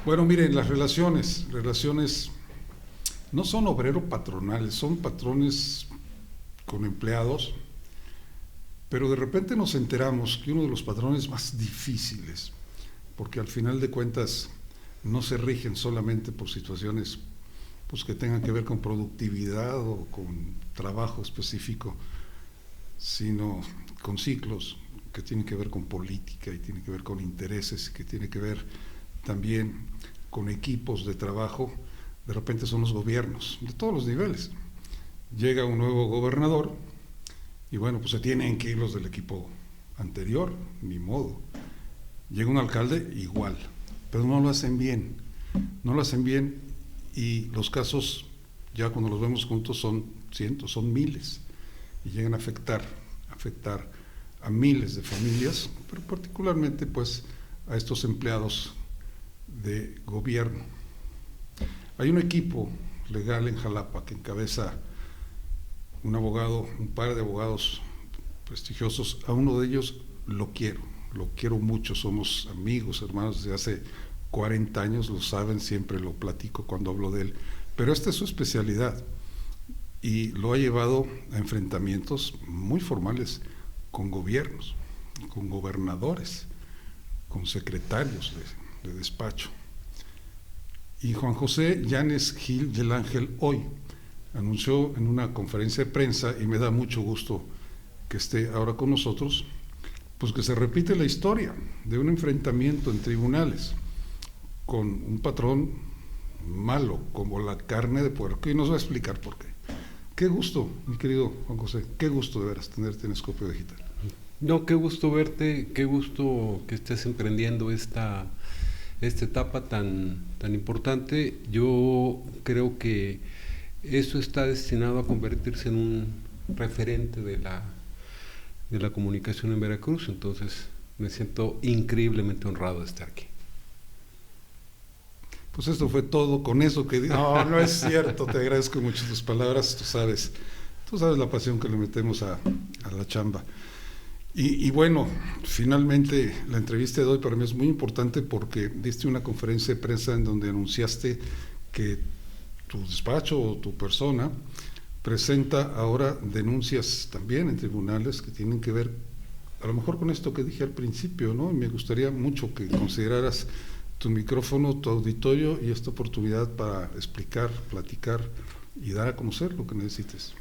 Bueno, miren, las relaciones no son obrero-patronales, son patrones con empleados, pero de repente nos enteramos que uno de los patrones más difíciles, porque al final de cuentas no se rigen solamente por situaciones pues, que tengan que ver con productividad o con trabajo específico, sino con ciclos que tienen que ver con política y tienen que ver con intereses, que tienen que ver también con equipos de trabajo. De repente son los gobiernos, de todos los niveles. Llega un nuevo gobernador y bueno, pues se tienen que ir los del equipo anterior, ni modo. Llega un alcalde, igual, pero no lo hacen bien, y los casos, ya cuando los vemos juntos, son cientos, son miles, y llegan a afectar a miles de familias, pero particularmente pues a estos empleados de gobierno. Hay un equipo legal en Jalapa que encabeza un par de abogados prestigiosos. A uno de ellos lo quiero mucho, somos amigos, hermanos desde hace 40 años, lo saben, siempre lo platico cuando hablo de él, pero esta es su especialidad y lo ha llevado a enfrentamientos muy formales con gobiernos, con gobernadores, con secretarios de despacho. Y Juan José Llanes Gil del Ángel hoy anunció en una conferencia de prensa, y me da mucho gusto que esté ahora con nosotros, pues que se repite la historia de un enfrentamiento en tribunales con un patrón malo, como la carne de puerco, y nos va a explicar por qué. Qué gusto, mi querido Juan José, qué gusto de veras tenerte en Escopio Digital. No, qué gusto verte, qué gusto que estés emprendiendo esta etapa tan importante. Yo creo que eso está destinado a convertirse en un referente de la comunicación en Veracruz, entonces me siento increíblemente honrado de estar aquí. Pues esto fue todo con eso que no es cierto, te agradezco mucho tus palabras, tú sabes la pasión que le metemos a la chamba. Y bueno, finalmente la entrevista de hoy para mí es muy importante porque diste una conferencia de prensa en donde anunciaste que tu despacho o tu persona presenta ahora denuncias también en tribunales que tienen que ver a lo mejor con esto que dije al principio, ¿no? Y me gustaría mucho que consideraras tu micrófono, tu auditorio y esta oportunidad para explicar, platicar y dar a conocer lo que necesites.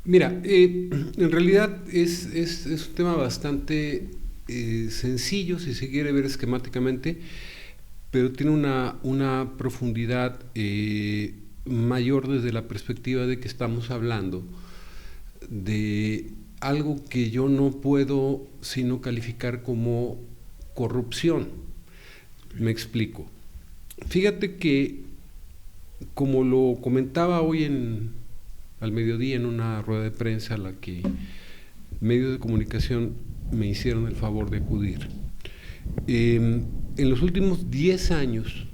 Mira, en realidad es un tema bastante sencillo, si se quiere ver esquemáticamente, pero tiene una profundidad mayor desde la perspectiva de que estamos hablando de algo que yo no puedo sino calificar como corrupción. Me explico. Fíjate que, como lo comentaba hoy al mediodía en una rueda de prensa a la que medios de comunicación me hicieron el favor de acudir, en los últimos 10 años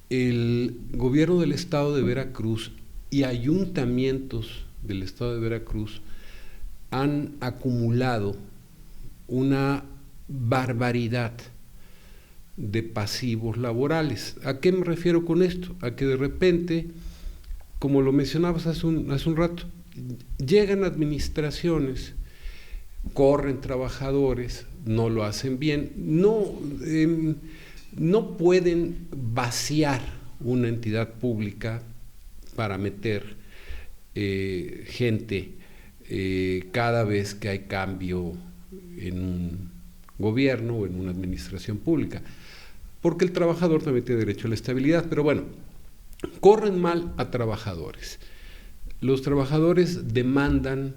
el gobierno del estado de Veracruz y ayuntamientos del estado de Veracruz han acumulado una barbaridad de pasivos laborales. ¿A qué me refiero con esto? A que de repente, como lo mencionabas hace un rato, llegan administraciones, corren trabajadores, no lo hacen bien, no pueden vaciar una entidad pública para meter gente cada vez que hay cambio en un gobierno o en una administración pública, porque el trabajador también tiene derecho a la estabilidad. Pero bueno, corren mal a trabajadores. Los trabajadores demandan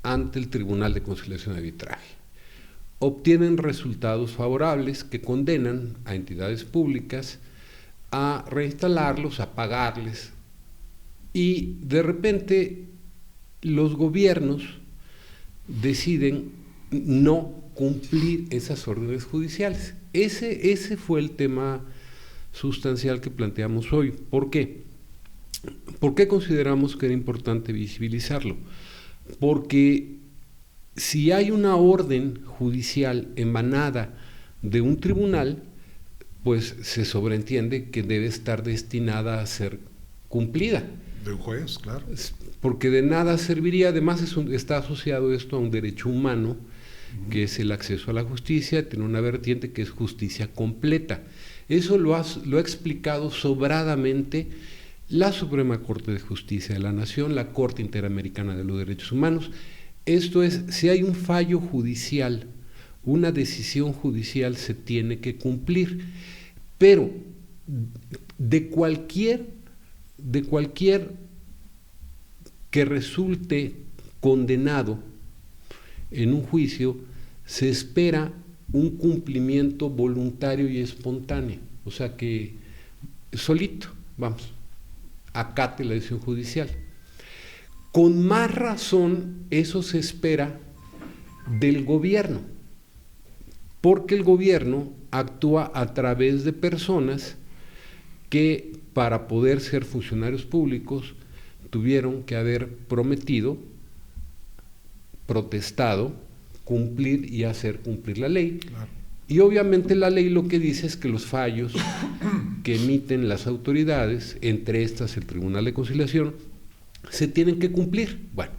ante el Tribunal de Conciliación y Arbitraje. Obtienen resultados favorables que condenan a entidades públicas a reinstalarlos, a pagarles, y de repente los gobiernos deciden no cumplir esas órdenes judiciales. Ese fue el tema sustancial que planteamos hoy. ¿Por qué? ¿Por qué consideramos que era importante visibilizarlo? Porque si hay una orden judicial emanada de un tribunal, pues se sobreentiende que debe estar destinada a ser cumplida. De un juez, claro. Porque de nada serviría, además está asociado esto a un derecho humano, que es el acceso a la justicia, tiene una vertiente que es justicia completa. Eso lo ha explicado sobradamente la Suprema Corte de Justicia de la Nación, la Corte Interamericana de los Derechos Humanos. Esto es, si hay un fallo judicial, una decisión judicial se tiene que cumplir, pero de cualquier que resulte condenado en un juicio, se espera un cumplimiento voluntario y espontáneo, o sea que solito, vamos, acate la decisión judicial. Con más razón eso se espera del gobierno, porque el gobierno actúa a través de personas que para poder ser funcionarios públicos tuvieron que haber prometido, protestado, cumplir y hacer cumplir la ley. Claro. Y obviamente la ley lo que dice es que los fallos que emiten las autoridades, entre estas el Tribunal de Conciliación, se tienen que cumplir. Bueno,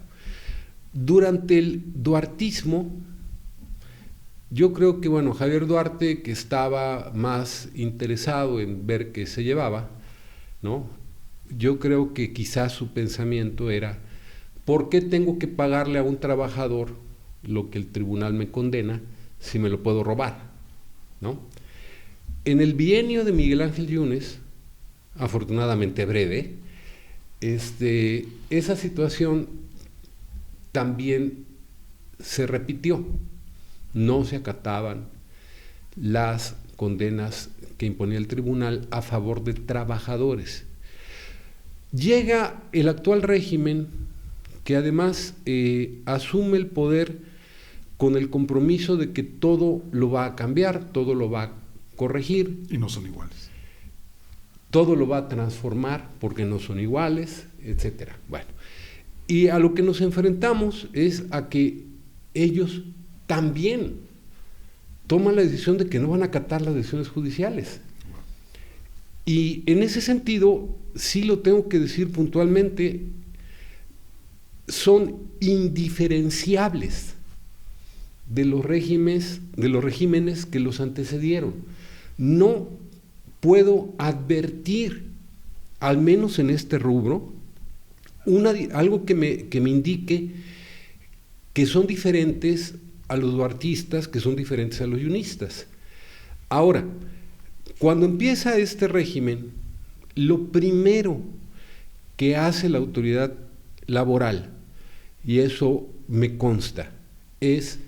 durante el duartismo, yo creo que, bueno, Javier Duarte, que estaba más interesado en ver qué se llevaba, ¿no? Yo creo que quizás su pensamiento era, ¿por qué tengo que pagarle a un trabajador lo que el tribunal me condena si me lo puedo robar? ¿No? En el bienio de Miguel Ángel Yunes, afortunadamente breve, esa situación también se repitió. No se acataban las condenas que imponía el tribunal a favor de trabajadores. Llega el actual régimen, que además asume el poder con el compromiso de que todo lo va a cambiar, todo lo va a corregir. Y no son iguales. Todo lo va a transformar porque no son iguales, etcétera. Bueno, y a lo que nos enfrentamos es a que ellos también toman la decisión de que no van a acatar las decisiones judiciales. Y en ese sentido, sí lo tengo que decir puntualmente, son indiferenciables de los regímenes que los antecedieron. No puedo advertir, al menos en este rubro, algo que me indique que son diferentes a los duartistas, que son diferentes a los yunistas. Ahora, cuando empieza este régimen, lo primero que hace la autoridad laboral, y eso me consta, es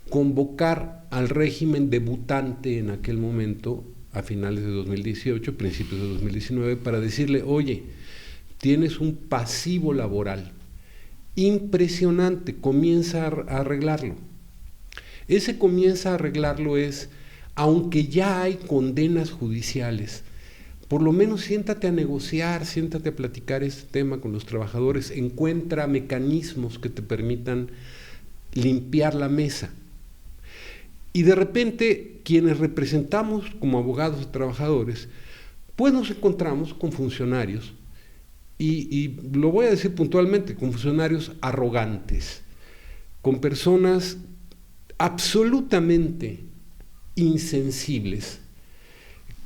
convocar al régimen debutante en aquel momento, a finales de 2018, principios de 2019, para decirle, oye, tienes un pasivo laboral impresionante, comienza a arreglarlo. Ese comienza a arreglarlo es, aunque ya hay condenas judiciales, por lo menos siéntate a negociar, siéntate a platicar este tema con los trabajadores, encuentra mecanismos que te permitan limpiar la mesa. Y de repente, quienes representamos como abogados de trabajadores, pues nos encontramos con funcionarios, y lo voy a decir puntualmente, con funcionarios arrogantes, con personas absolutamente insensibles,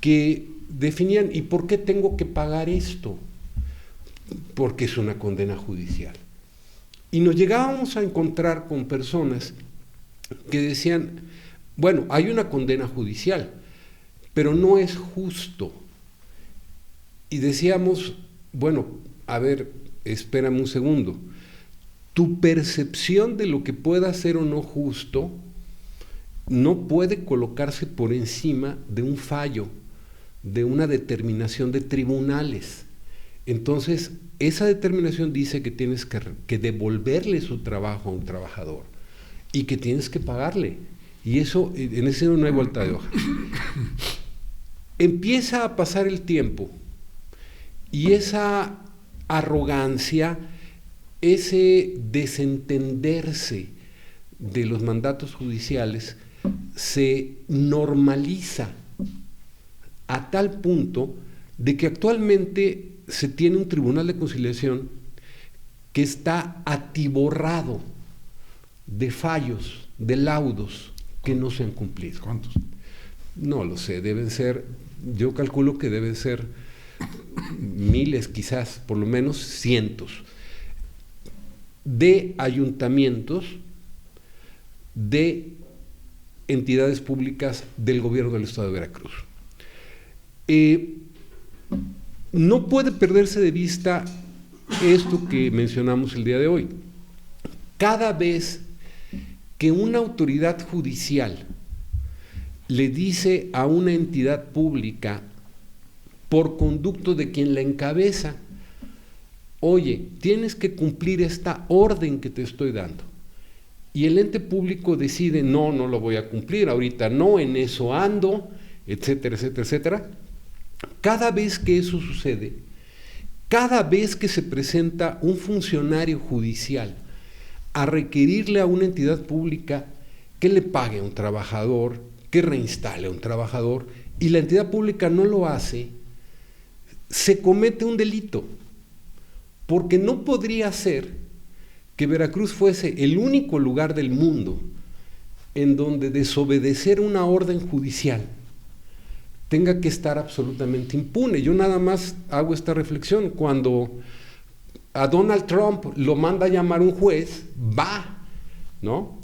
que definían, ¿y por qué tengo que pagar esto? Porque es una condena judicial. Y nos llegábamos a encontrar con personas que decían, bueno, hay una condena judicial, pero no es justo. Y decíamos, bueno, a ver, espérame un segundo, tu percepción de lo que pueda ser o no justo no puede colocarse por encima de un fallo, de una determinación de tribunales. Entonces, esa determinación dice que tienes que devolverle su trabajo a un trabajador y que tienes que pagarle. Y eso, en ese no hay vuelta de hoja. Empieza a pasar el tiempo y esa arrogancia, ese desentenderse de los mandatos judiciales se normaliza a tal punto de que actualmente se tiene un tribunal de conciliación que está atiborrado de fallos, de laudos que no se han cumplido. ¿Cuántos? No lo sé, deben ser, yo calculo que deben ser miles, quizás, por lo menos cientos, de ayuntamientos, de entidades públicas del gobierno del Estado de Veracruz. No puede perderse de vista esto que mencionamos el día de hoy. Cada vez que una autoridad judicial le dice a una entidad pública, por conducto de quien la encabeza, oye, tienes que cumplir esta orden que te estoy dando, y el ente público decide, no lo voy a cumplir, ahorita no, en eso ando, etcétera, etcétera, etcétera. Cada vez que eso sucede, cada vez que se presenta un funcionario judicial a requerirle a una entidad pública que le pague a un trabajador, que reinstale a un trabajador, y la entidad pública no lo hace, se comete un delito, porque no podría ser que Veracruz fuese el único lugar del mundo en donde desobedecer una orden judicial tenga que estar absolutamente impune. Yo nada más hago esta reflexión: cuando a Donald Trump lo manda a llamar un juez, va, ¿no?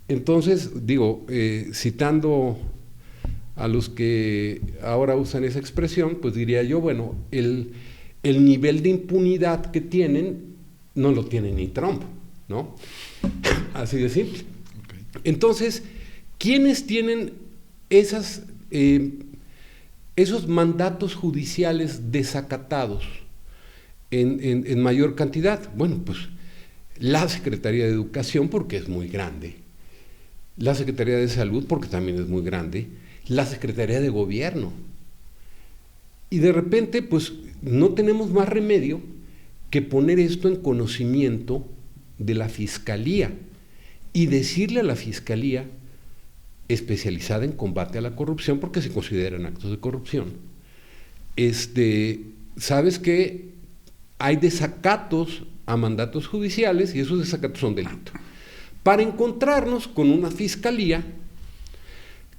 Entonces, digo, citando a los que ahora usan esa expresión, pues diría yo, bueno, el nivel de impunidad que tienen no lo tiene ni Trump, ¿no? Así de simple. Okay. Entonces, ¿quiénes tienen esos mandatos judiciales desacatados en mayor cantidad? Bueno, pues la Secretaría de Educación, porque es muy grande, la Secretaría de Salud, porque también es muy grande, la Secretaría de Gobierno. Y de repente, pues no tenemos más remedio que poner esto en conocimiento de la Fiscalía y decirle a la Fiscalía, especializada en combate a la corrupción, porque se consideran actos de corrupción, ¿sabes qué? Hay desacatos a mandatos judiciales y esos desacatos son delito. Para encontrarnos con una Fiscalía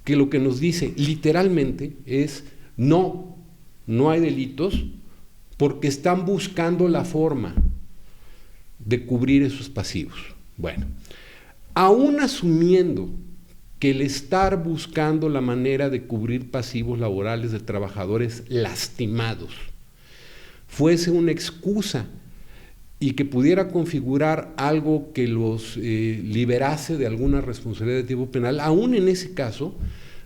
que lo que nos dice literalmente es: no hay delitos, porque están buscando la forma de cubrir esos pasivos. Bueno, aún asumiendo que el estar buscando la manera de cubrir pasivos laborales de trabajadores lastimados fuese una excusa y que pudiera configurar algo que los liberase de alguna responsabilidad de tipo penal, aún en ese caso,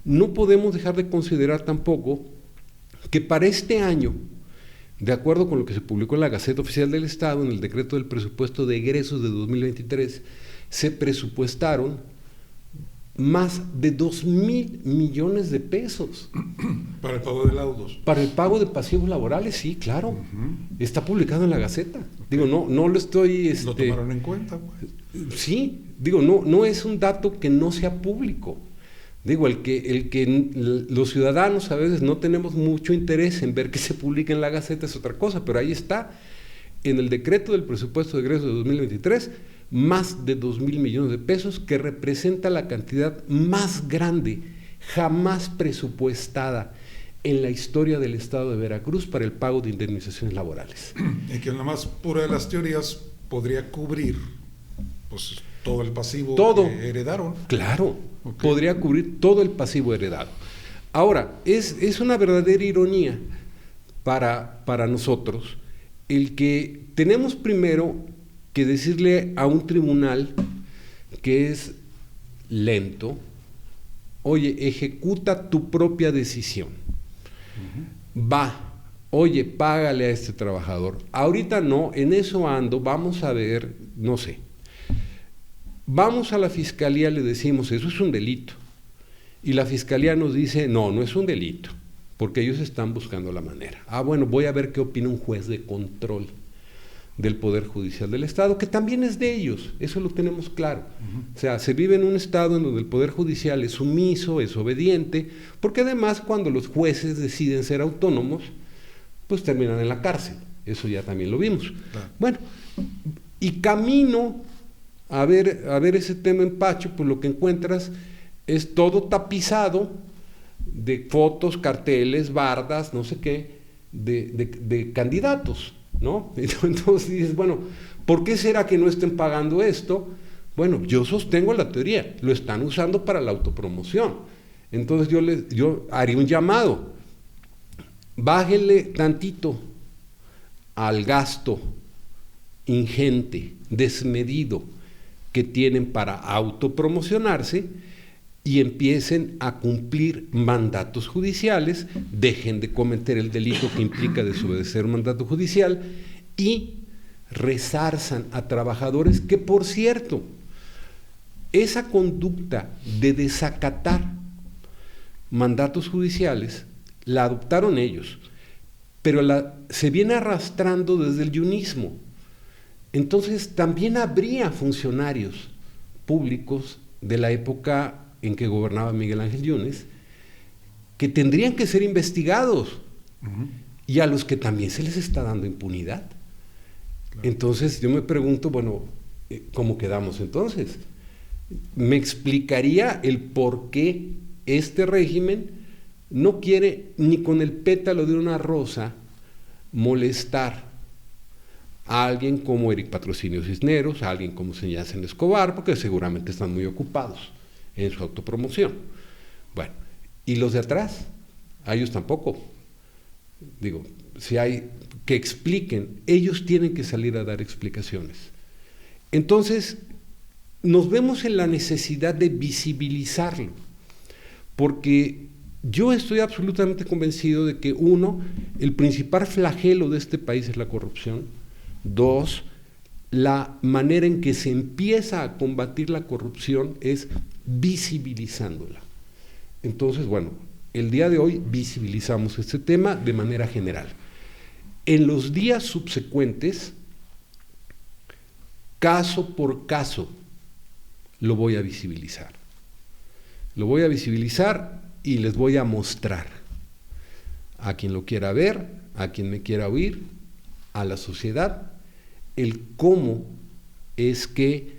no podemos dejar de considerar tampoco que para este año, de acuerdo con lo que se publicó en la Gaceta Oficial del Estado, en el decreto del presupuesto de egresos de 2023, se presupuestaron más de 2,000 millones de pesos. ¿Para el pago de laudos? Para el pago de pasivos laborales, sí, claro. Está publicado en la Gaceta. Okay. Digo, no lo estoy... ¿Lo tomaron en cuenta? Pues? Sí, digo, no es un dato que no sea público. Digo, el que los ciudadanos a veces no tenemos mucho interés en ver que se publica en la Gaceta es otra cosa, pero ahí está, en el decreto del presupuesto de egresos de 2023, más de 2,000 millones de pesos, que representa la cantidad más grande jamás presupuestada en la historia del Estado de Veracruz para el pago de indemnizaciones laborales. Y que en la más pura de las teorías podría cubrir, pues, todo el pasivo que heredaron. Claro, okay. Podría cubrir todo el pasivo heredado. Ahora, es una verdadera ironía para nosotros el que tenemos primero que decirle a un tribunal que es lento: oye, ejecuta tu propia decisión. Va, oye, págale a este trabajador. Ahorita no, en eso ando, vamos a ver, no sé. Vamos a la Fiscalía, le decimos, eso es un delito. Y la Fiscalía nos dice, no es un delito, porque ellos están buscando la manera. Bueno, voy a ver qué opina un juez de control. del Poder Judicial del Estado, que también es de ellos, eso lo tenemos claro. O sea, se vive en un Estado en donde el Poder Judicial es sumiso, es obediente, porque además cuando los jueces deciden ser autónomos, pues terminan en la cárcel, eso ya también lo vimos. Claro. Bueno, y camino a ver ese tema en Pacho, pues lo que encuentras es todo tapizado de fotos, carteles, bardas, no sé qué, de candidatos, ¿no? Entonces dices, bueno, ¿por qué será que no estén pagando esto? Bueno, yo sostengo la teoría, lo están usando para la autopromoción. Entonces yo haría un llamado, bájenle tantito al gasto ingente, desmedido, que tienen para autopromocionarse y empiecen a cumplir mandatos judiciales, dejen de cometer el delito que implica desobedecer un mandato judicial y resarzan a trabajadores que, por cierto, esa conducta de desacatar mandatos judiciales la adoptaron ellos, pero se viene arrastrando desde el yunismo. Entonces también habría funcionarios públicos de la época en que gobernaba Miguel Ángel Yunes que tendrían que ser investigados y a los que también se les está dando impunidad. Claro. Entonces yo me pregunto, bueno, ¿cómo quedamos entonces? Me explicaría el por qué este régimen no quiere ni con el pétalo de una rosa molestar a alguien como Eric Patrocinio Cisneros, a alguien como Señasen Escobar, porque seguramente están muy ocupados en su autopromoción. Bueno, y los de atrás, a ellos tampoco. Digo, si hay que expliquen, ellos tienen que salir a dar explicaciones. Entonces, nos vemos en la necesidad de visibilizarlo, porque yo estoy absolutamente convencido de que, uno, el principal flagelo de este país es la corrupción. Dos, la manera en que se empieza a combatir la corrupción es visibilizándola. Entonces, bueno, el día de hoy visibilizamos este tema de manera general. En los días subsecuentes, caso por caso, lo voy a visibilizar. Lo voy a visibilizar y les voy a mostrar a quien lo quiera ver, a quien me quiera oír, a la sociedad, el cómo es que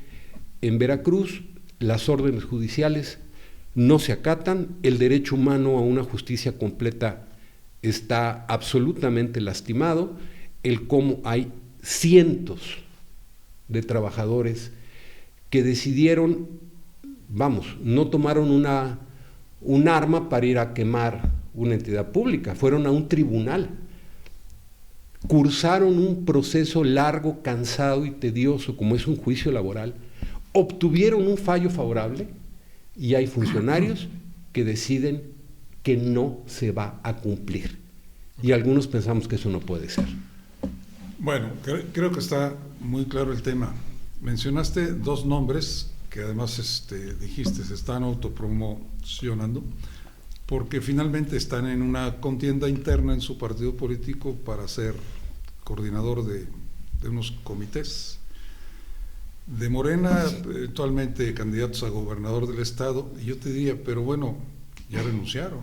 en Veracruz las órdenes judiciales no se acatan, el derecho humano a una justicia completa está absolutamente lastimado, el cómo hay cientos de trabajadores que decidieron, no tomaron un arma para ir a quemar una entidad pública, fueron a un tribunal, cursaron un proceso largo, cansado y tedioso, como es un juicio laboral, obtuvieron un fallo favorable y hay funcionarios que deciden que no se va a cumplir. Y algunos pensamos que eso no puede ser. Bueno, creo que está muy claro el tema. Mencionaste dos nombres que además dijiste se están autopromocionando porque finalmente están en una contienda interna en su partido político para ser coordinador de unos comités. De Morena, eventualmente candidatos a gobernador del estado, y yo te diría, pero bueno, ya renunciaron.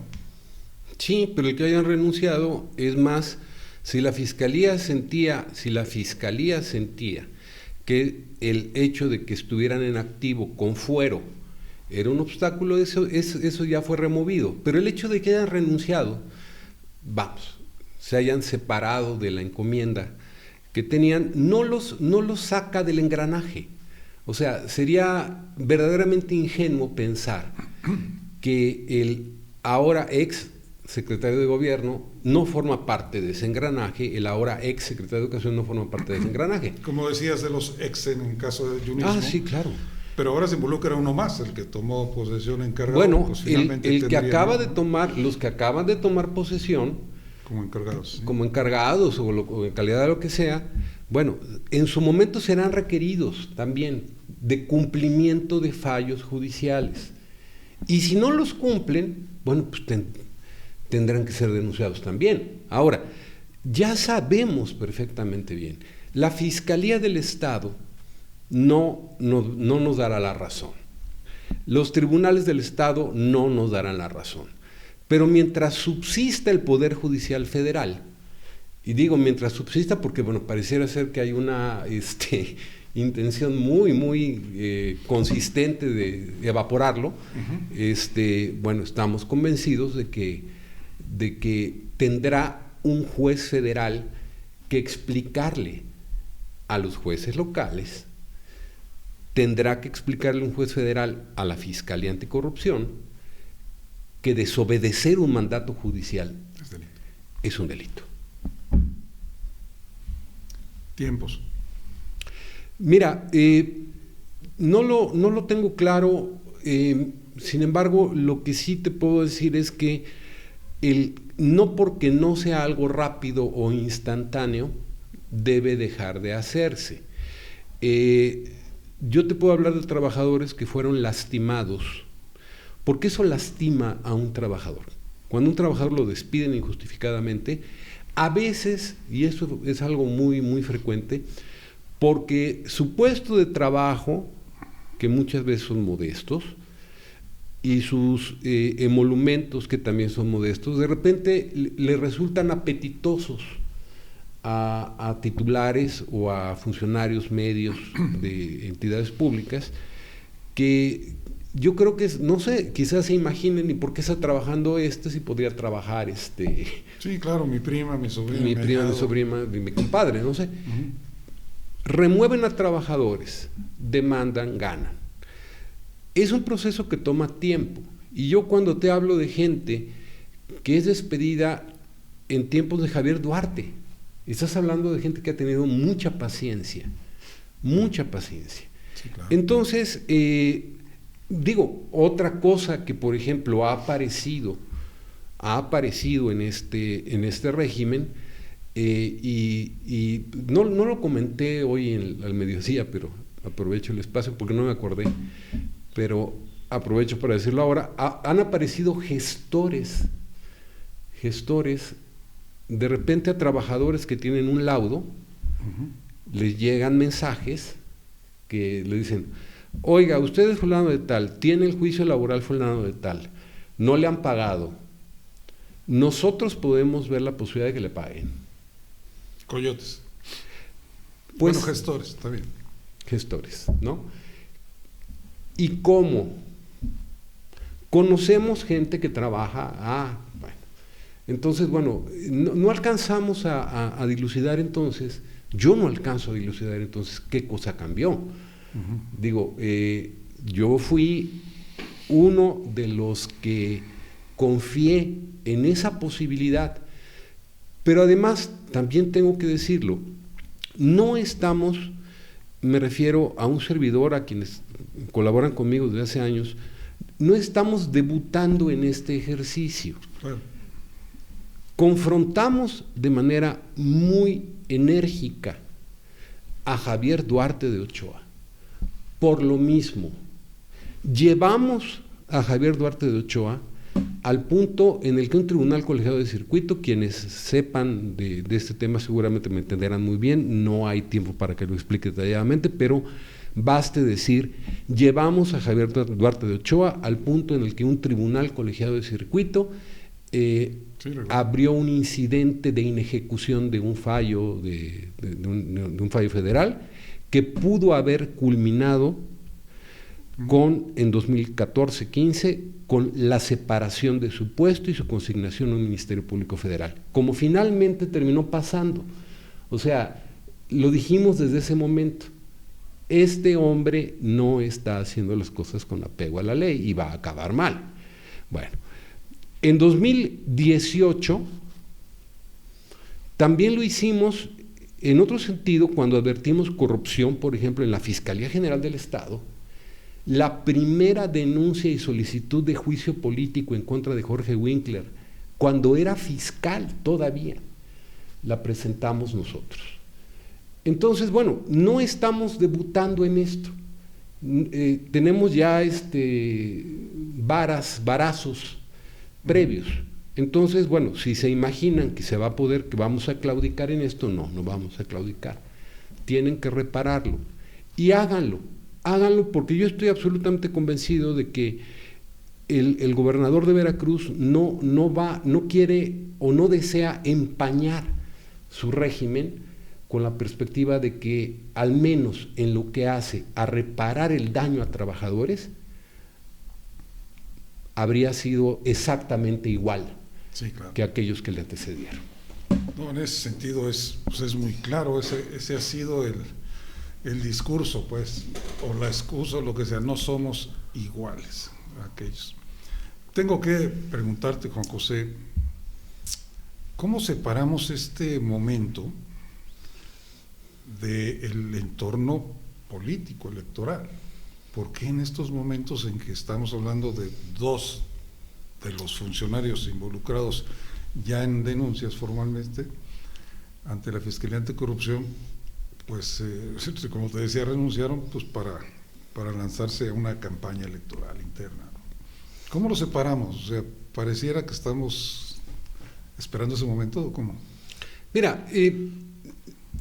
Sí, pero el que hayan renunciado es más, si la fiscalía sentía que el hecho de que estuvieran en activo con fuero era un obstáculo, eso ya fue removido, pero el hecho de que hayan renunciado, se hayan separado de la encomienda que tenían, no los saca del engranaje. O sea, sería verdaderamente ingenuo pensar que el ahora ex secretario de gobierno no forma parte de ese engranaje, el ahora ex secretario de educación no forma parte de ese engranaje. Como decías de los ex en caso de yunismo. Ah, sí, claro. Pero ahora se involucra uno más, el que tomó posesión encargado. Bueno, pues el que acaba de tomar, los que acaban de tomar posesión, como encargados. ¿Sí? Como encargados o en calidad de lo que sea, bueno, en su momento serán requeridos también de cumplimiento de fallos judiciales. Y si no los cumplen, bueno, pues tendrán que ser denunciados también. Ahora, ya sabemos perfectamente bien, La Fiscalía del Estado no nos dará la razón. Los tribunales del Estado no nos darán la razón. Pero mientras subsista el Poder Judicial Federal, y digo mientras subsista porque, bueno, pareciera ser que hay una intención muy consistente de evaporarlo, bueno, estamos convencidos de que tendrá un juez federal que explicarle a los jueces locales, tendrá que explicarle un juez federal a la Fiscalía Anticorrupción que desobedecer un mandato judicial es un delito. Tiempos. Mira, no lo tengo claro, sin embargo, lo que sí te puedo decir es que no porque no sea algo rápido o instantáneo, debe dejar de hacerse. Yo te puedo hablar de trabajadores que fueron lastimados, porque eso lastima a un trabajador. Cuando un trabajador lo despiden injustificadamente, a veces, y eso es algo muy frecuente, porque su puesto de trabajo, que muchas veces son modestos, y sus emolumentos, que también son modestos, de repente le resultan apetitosos a titulares o a funcionarios medios de entidades públicas, que yo creo que, no sé, quizás se imaginen, ¿y por qué está trabajando si podría trabajar Sí, claro, mi prima, mi sobrina. Mi sobrina, mi compadre, no sé. Remueven a trabajadores, demandan, ganan. Es un proceso que toma tiempo. Y yo cuando te hablo de gente que es despedida en tiempos de Javier Duarte, estás hablando de gente que ha tenido mucha paciencia. Sí, claro. Entonces, otra cosa que, por ejemplo, ha aparecido en este régimen, y no lo comenté hoy al mediodía, pero aprovecho el espacio porque no me acordé, pero aprovecho para decirlo ahora. Han aparecido gestores, de repente a trabajadores que tienen un laudo, les llegan mensajes que le dicen: oiga, usted es fulano de tal, tiene el juicio laboral fulano de tal, no le han pagado, nosotros podemos ver la posibilidad de que le paguen. Coyotes. Pues, bueno, gestores, está bien. Gestores, ¿no? ¿Y cómo? Conocemos gente que trabaja, bueno. Entonces, bueno, no alcanzamos a dilucidar entonces, yo no alcanzo a dilucidar entonces qué cosa cambió. Yo fui uno de los que confié en esa posibilidad, pero además también tengo que decirlo, no estamos, me refiero a un servidor, a quienes colaboran conmigo desde hace años, no estamos debutando en este ejercicio. Claro. Confrontamos de manera muy enérgica a Javier Duarte de Ochoa. Por lo mismo, llevamos a Javier Duarte de Ochoa al punto en el que un tribunal colegiado de circuito, quienes sepan de este tema seguramente me entenderán muy bien, no hay tiempo para que lo explique detalladamente, pero baste decir, llevamos a Javier Duarte de Ochoa al punto en el que un tribunal colegiado de circuito abrió un incidente de inejecución de un fallo, de un fallo federal, que pudo haber culminado en 2014-15 con la separación de su puesto y su consignación a un Ministerio Público Federal, como finalmente terminó pasando. O sea, lo dijimos desde ese momento, este hombre no está haciendo las cosas con apego a la ley y va a acabar mal. Bueno, en 2018 también lo hicimos en otro sentido cuando advertimos corrupción, por ejemplo, en la Fiscalía General del Estado. La primera denuncia y solicitud de juicio político en contra de Jorge Winkler, cuando era fiscal todavía, la presentamos nosotros. Entonces, bueno, no estamos debutando en esto. Tenemos ya varazos previos. Entonces, bueno, si se imaginan que se va a poder, que vamos a claudicar en esto, no vamos a claudicar. tienen que repararlo. Y háganlo porque yo estoy absolutamente convencido de que el gobernador de Veracruz no quiere o no desea empañar su régimen con la perspectiva de que, al menos en lo que hace a reparar el daño a trabajadores, habría sido exactamente igual que aquellos que le antecedieron. No, en ese sentido es muy claro, ese ha sido el discurso, pues, o la excusa, o lo que sea, no somos iguales a aquellos. Tengo que preguntarte, Juan José, ¿cómo separamos este momento del entorno político, electoral? ¿Por qué en estos momentos en que estamos hablando de dos de los funcionarios involucrados ya en denuncias formalmente ante la Fiscalía Anticorrupción, pues, como te decía, renunciaron pues para lanzarse a una campaña electoral interna? ¿Cómo lo separamos? O sea, pareciera que estamos esperando ese momento, ¿o cómo? Mira,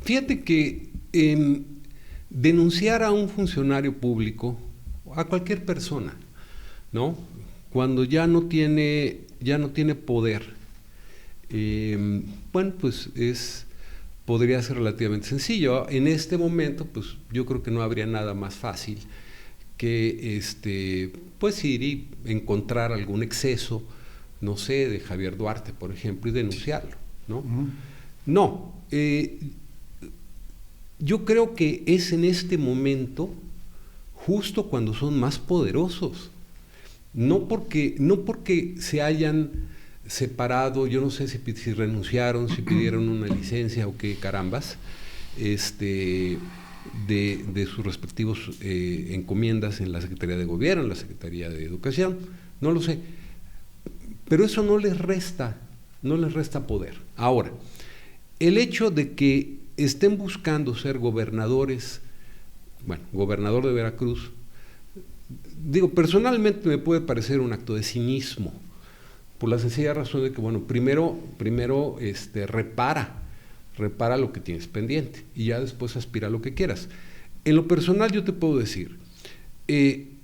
fíjate que denunciar a un funcionario público, a cualquier persona, ¿no?, cuando ya no tiene poder, bueno, pues podría ser relativamente sencillo. En este momento, pues yo creo que no habría nada más fácil que pues ir y encontrar algún exceso, no sé, de Javier Duarte, por ejemplo, y denunciarlo, ¿no? Uh-huh. No, yo creo que es en este momento justo cuando son más poderosos, no porque se hayan separado, yo no sé si renunciaron, si pidieron una licencia o qué carambas, de sus respectivos encomiendas en la Secretaría de Gobierno, en la Secretaría de Educación, no lo sé, pero eso no les resta poder. Ahora, el hecho de que estén buscando ser gobernadores, bueno, gobernador de Veracruz, digo, personalmente me puede parecer un acto de cinismo, por la sencilla razón de que, bueno, primero repara lo que tienes pendiente y ya después aspira a lo que quieras. En lo personal yo te puedo decir,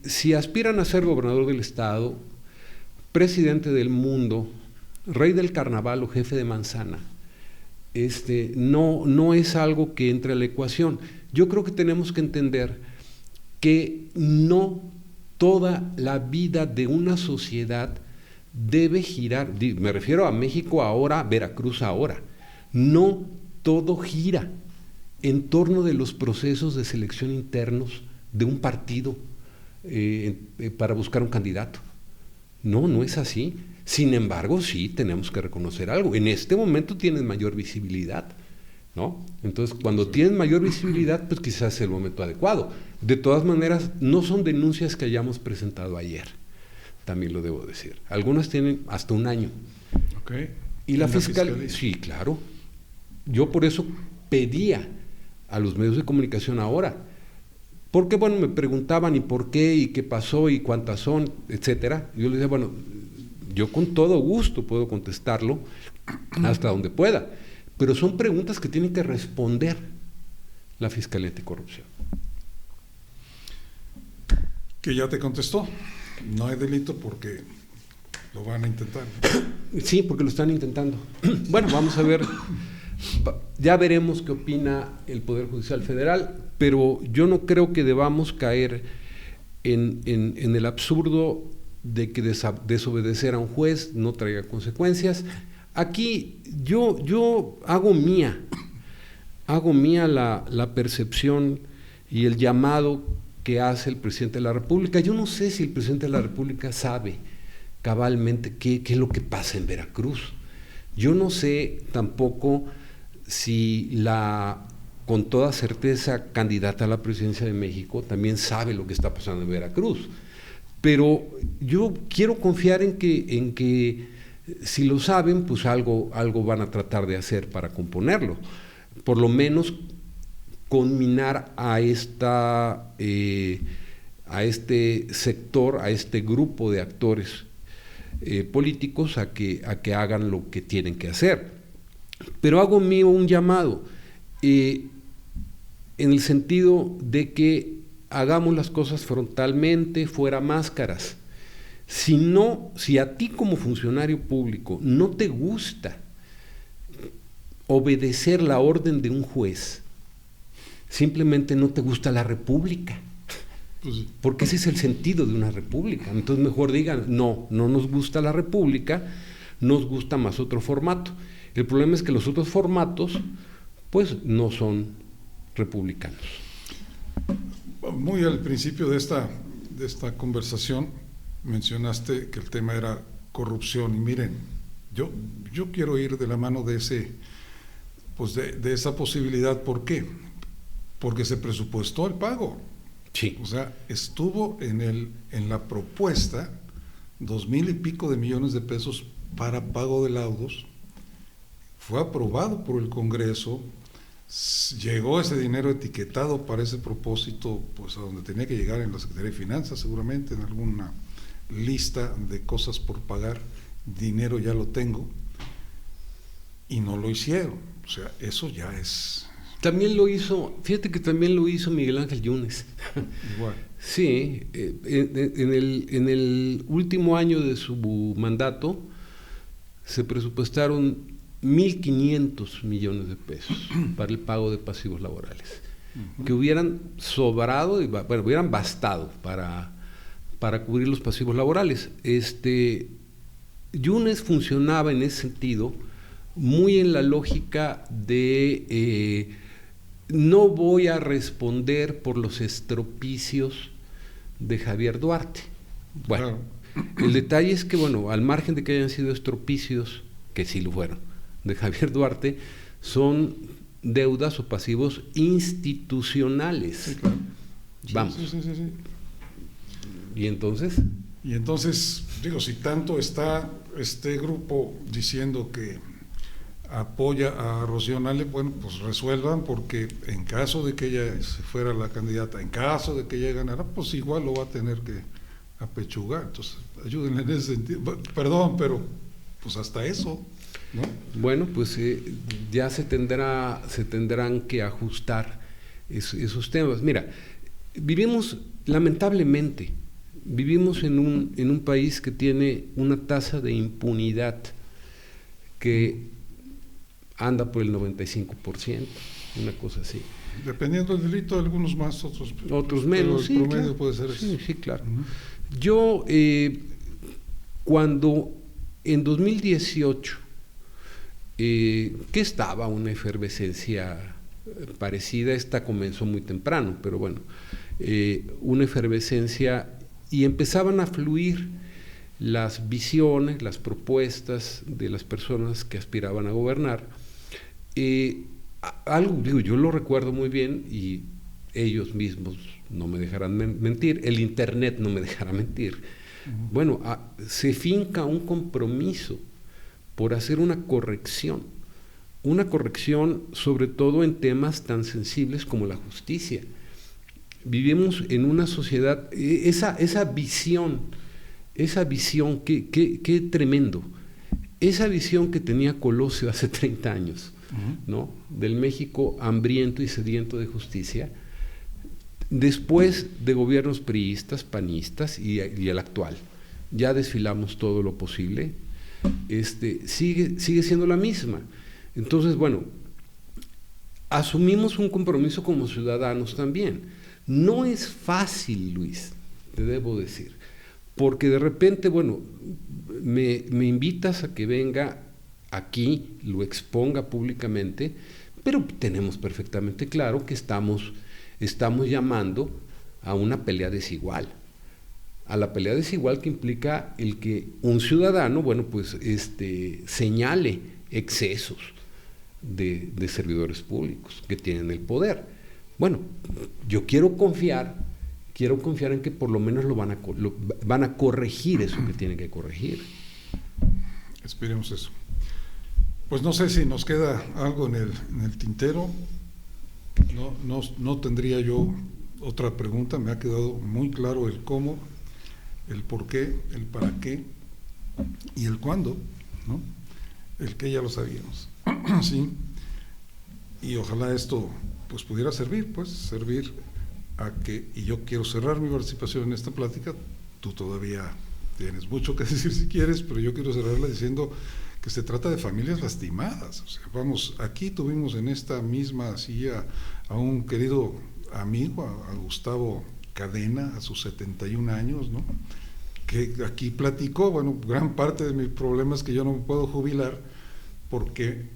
si aspiran a ser gobernador del estado, presidente del mundo, rey del carnaval o jefe de manzana, no es algo que entre a la ecuación. Yo creo que tenemos que entender que no toda la vida de una sociedad debe girar, me refiero a México ahora, Veracruz ahora, no todo gira en torno de los procesos de selección internos de un partido para buscar un candidato. No es así. Sin embargo, sí tenemos que reconocer algo. En este momento tienen mayor visibilidad, ¿no? Entonces, cuando tienen mayor visibilidad, pues quizás es el momento adecuado. De todas maneras, no son denuncias que hayamos presentado ayer, también lo debo decir. Algunas tienen hasta un año. Okay. Y la fiscalía, sí, claro. Yo por eso pedía a los medios de comunicación ahora, porque, bueno, me preguntaban y por qué, y qué pasó, y cuántas son, etcétera. Yo les decía, bueno, yo con todo gusto puedo contestarlo hasta donde pueda, pero son preguntas que tiene que responder la Fiscalía Anticorrupción. Que ya te contestó, no hay delito porque lo van a intentar. Sí, porque lo están intentando. Bueno, vamos a ver, ya veremos qué opina el Poder Judicial Federal, pero yo no creo que debamos caer en el absurdo de que desobedecer a un juez no traiga consecuencias. Aquí yo hago mía la percepción y el llamado que hace el presidente de la República. Yo no sé si el presidente de la República sabe cabalmente qué es lo que pasa en Veracruz. Yo no sé tampoco si con toda certeza, candidata a la presidencia de México también sabe lo que está pasando en Veracruz. Pero yo quiero confiar en que si lo saben, pues algo van a tratar de hacer para componerlo. Por lo menos conminar a este sector, a este grupo de actores políticos a que hagan lo que tienen que hacer. Pero hago mío un llamado. en el sentido de que hagamos las cosas frontalmente, fuera máscaras. Si a ti como funcionario público no te gusta obedecer la orden de un juez, simplemente no te gusta la república. Pues sí. Porque ese es el sentido de una república. Entonces mejor digan, no nos gusta la república, nos gusta más otro formato. El problema es que los otros formatos pues no son republicanos. Muy al principio de esta conversación mencionaste que el tema era corrupción, y miren, yo quiero ir de la mano de esa posibilidad. ¿Por qué? Porque se presupuestó el pago. Sí. O sea, estuvo en la propuesta 2,000 y pico de millones de pesos para pago de laudos, fue aprobado por el Congreso, llegó ese dinero etiquetado para ese propósito, pues a donde tenía que llegar, en la Secretaría de Finanzas seguramente, en alguna lista de cosas por pagar. Dinero ya lo tengo, y no lo hicieron. O sea, eso ya es... También lo hizo, fíjate que también lo hizo Miguel Ángel Yunes. Igual. Sí, en el último año de su mandato se presupuestaron 1.500 millones de pesos para el pago de pasivos laborales, que hubieran sobrado, hubieran bastado para cubrir los pasivos laborales. Yunes funcionaba en ese sentido muy en la lógica de no voy a responder por los estropicios de Javier Duarte. Bueno, el detalle es que, al margen de que hayan sido estropicios, que sí lo fueron, de Javier Duarte, son deudas o pasivos institucionales. Sí, claro. Vamos. Sí. ¿Y entonces? Digo, si tanto está este grupo diciendo que apoya a Rocío Nale, bueno, pues resuelvan, porque en caso de que ella fuera la candidata, en caso de que ella ganara, pues igual lo va a tener que apechugar. Entonces, ayúdenle en ese sentido. Perdón, pero pues hasta eso, ¿no? Bueno, pues ya se tendrán que ajustar esos temas. Mira, lamentablemente, vivimos en un país que tiene una tasa de impunidad que anda por el 95%, una cosa así. Dependiendo del delito, algunos más, otros menos. Pero el promedio claro. puede ser eso. Sí, claro. Yo, cuando en 2018, que estaba una efervescencia parecida, esta comenzó muy temprano, pero bueno, una efervescencia, y empezaban a fluir las visiones, las propuestas de las personas que aspiraban a gobernar. Yo lo recuerdo muy bien, y ellos mismos no me dejarán mentir, el internet no me dejará mentir. Bueno, se finca un compromiso por hacer una corrección sobre todo en temas tan sensibles como la justicia. Vivimos en una sociedad, esa visión, qué tremendo, esa visión que tenía Colosio hace 30 años, ¿no? Del México hambriento y sediento de justicia, después de gobiernos priistas, panistas y el actual. Ya desfilamos todo lo posible, sigue siendo la misma. Entonces, asumimos un compromiso como ciudadanos también. No es fácil, Luis, te debo decir, porque de repente, me invitas a que venga aquí, lo exponga públicamente, pero tenemos perfectamente claro que estamos llamando a una pelea desigual, a la pelea desigual que implica el que un ciudadano, señale excesos de servidores públicos que tienen el poder. Yo quiero confiar en que por lo menos van a corregir eso que tienen que corregir. Esperemos eso. Pues no sé si nos queda algo en el tintero. No tendría yo otra pregunta. Me ha quedado muy claro el cómo, el por qué, el para qué y el cuándo, ¿no? El qué ya lo sabíamos. Sí. Y ojalá esto pues pudiera servir a que, y yo quiero cerrar mi participación en esta plática, tú todavía tienes mucho que decir si quieres, pero yo quiero cerrarla diciendo que se trata de familias lastimadas. O sea, vamos, aquí tuvimos en esta misma silla a un querido amigo, a Gustavo Cadena, a sus 71 años, ¿no?, que aquí platicó, bueno, gran parte de mi problema es que yo no me puedo jubilar porque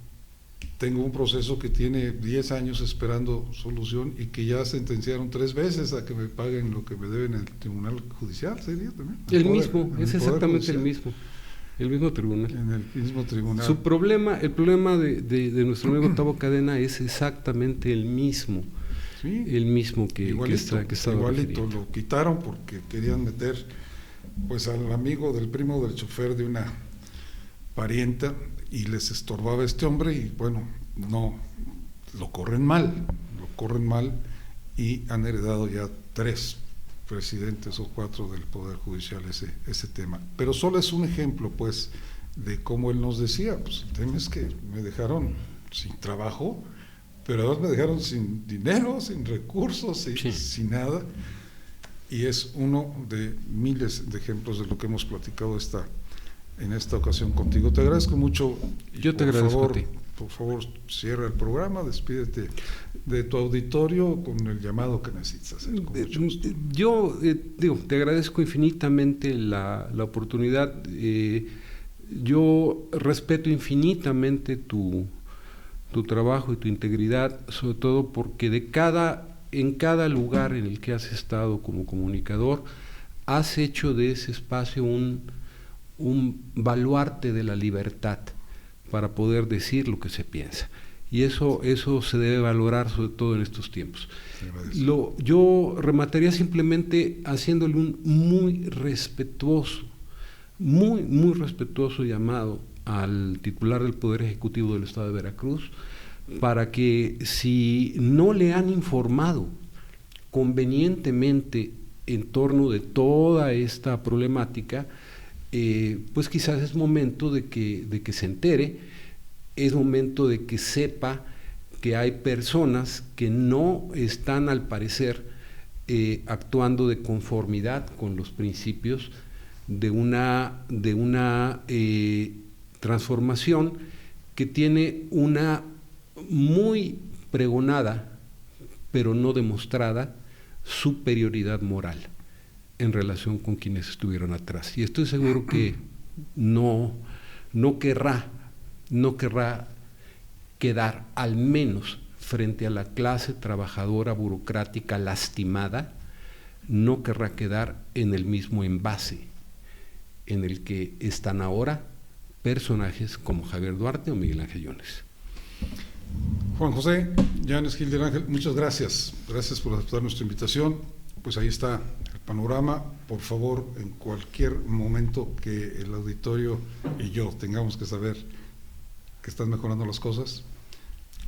tengo un proceso que tiene 10 años esperando solución y que ya sentenciaron 3 veces a que me paguen lo que me deben en el Tribunal Judicial, ¿sería también? Es exactamente el mismo tribunal. En el mismo tribunal. El problema de nuestro amigo Gustavo Cadena es exactamente el mismo. Sí, el mismo que estaba igualito, refiriendo. lo quitaron porque querían meter pues al amigo del primo del chofer de una parienta y les estorbaba este hombre y bueno, no, lo corren mal y han heredado ya 3 presidentes o 4 del Poder Judicial ese tema. Pero solo es un ejemplo pues de cómo él nos decía, pues el tema es que me dejaron sin trabajo, pero además me dejaron sin dinero, sin recursos, sin nada, y es uno de miles de ejemplos de lo que hemos platicado en esta ocasión contigo. Te agradezco mucho. Yo te agradezco a ti. Por favor, cierra el programa, despídete de tu auditorio con el llamado que necesitas hacer. Con mucho gusto. Yo te agradezco infinitamente la oportunidad. Yo respeto infinitamente tu trabajo y tu integridad, sobre todo porque en cada lugar en el que has estado como comunicador, has hecho de ese espacio un baluarte de la libertad para poder decir lo que se piensa. Y eso se debe valorar, sobre todo en estos tiempos. Yo remataría simplemente haciéndole un muy respetuoso llamado al titular del Poder Ejecutivo del Estado de Veracruz, para que si no le han informado convenientemente en torno de toda esta problemática, pues quizás es momento de que se entere, es momento de que sepa que hay personas que no están, al parecer, actuando de conformidad con los principios de una transformación que tiene una muy pregonada, pero no demostrada, superioridad moral en relación con quienes estuvieron atrás. Y estoy seguro que no querrá quedar, al menos frente a la clase trabajadora burocrática lastimada, no querrá quedar en el mismo envase en el que están ahora personajes como Javier Duarte o Miguel Ángel Yunes. Juan José Llanes Gil del Ángel, muchas gracias por aceptar nuestra invitación. Pues ahí está el panorama. Por favor, en cualquier momento que el auditorio y yo tengamos que saber que están mejorando las cosas.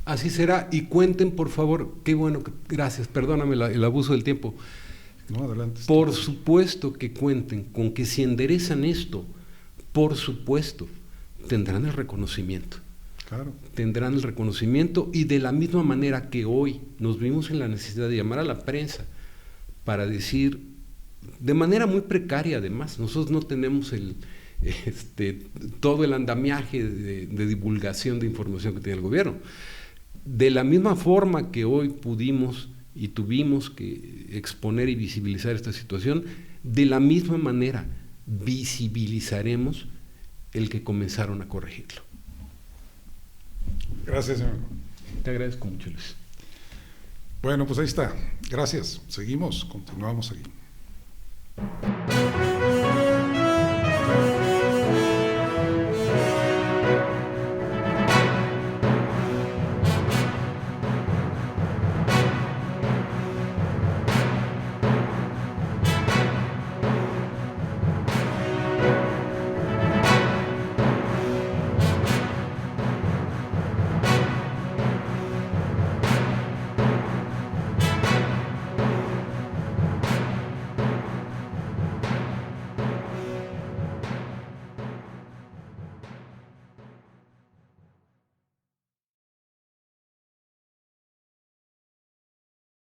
Así será, y cuenten, por favor, qué bueno, gracias, perdóname el abuso del tiempo. No, adelante. Por supuesto que cuenten con que si enderezan esto, por supuesto, tendrán el reconocimiento. Claro. Tendrán el reconocimiento, y de la misma manera que hoy nos vimos en la necesidad de llamar a la prensa para decir, de manera muy precaria además, nosotros no tenemos todo el andamiaje de divulgación de información que tiene el gobierno. De la misma forma que hoy pudimos y tuvimos que exponer y visibilizar esta situación, de la misma manera visibilizaremos el que comenzaron a corregirlo. Gracias, señor. Te agradezco mucho, Luis. Bueno, pues ahí está. Gracias. Seguimos, continuamos aquí.